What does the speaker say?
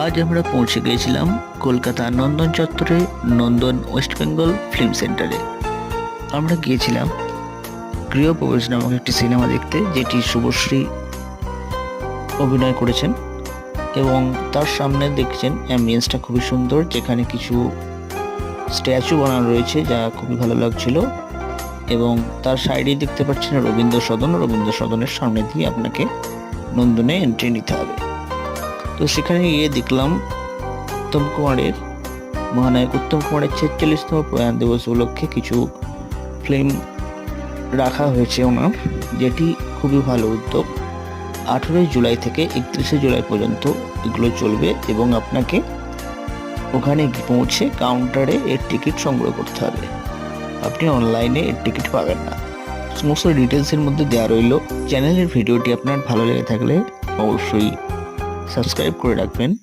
আজ আমরা পৌঁছে গিয়েছিলাম কলকাতা নন্দন চত্বরে নন্দন ওয়েস্ট বেঙ্গল ফিল্ম সেন্টারে। আমরা গিয়েছিলাম গৃহপ্রবেশ নামক একটি সিনেমা দেখতে, যেটি শুভশ্রী অভিনয় করেছেন। এবং তার সামনে দেখছেন অ্যাম্বিয়েন্সটা খুবই সুন্দর, যেখানে কিছু স্ট্যাচু বানানো রয়েছে যা খুবই ভালো লাগছিল। এবং তার সাইডেই দেখতে পাচ্ছেন রবীন্দ্র সদন। রবীন্দ্র সদনের সামনে দিয়ে আপনাকে নন্দনে এন্ট্রি নিতে হবে। তো সেখানে গিয়ে দেখলাম উত্তম কুমারের মহানায়ক উত্তম কুমারের 46তম প্রয়াণ দিবস উপলক্ষে কিছু ফিল্ম রাখা হয়েছে ওনার, যেটি খুবই ভালো উদ্যোগ। 18 জুলাই থেকে 31 জুলাই পর্যন্ত এগুলো চলবে এবং আপনাকে ওখানে পৌঁছে কাউন্টারে এর টিকিট সংগ্রহ করতে হবে। আপনি অনলাইনে এর টিকিট পাবেন না। সমস্ত ডিটেলসের মধ্যে দেওয়া রইল। চ্যানেলের ভিডিওটি আপনার ভালো লেগে থাকলে অবশ্যই সাবস্ক্রাইব করে রাখবেন।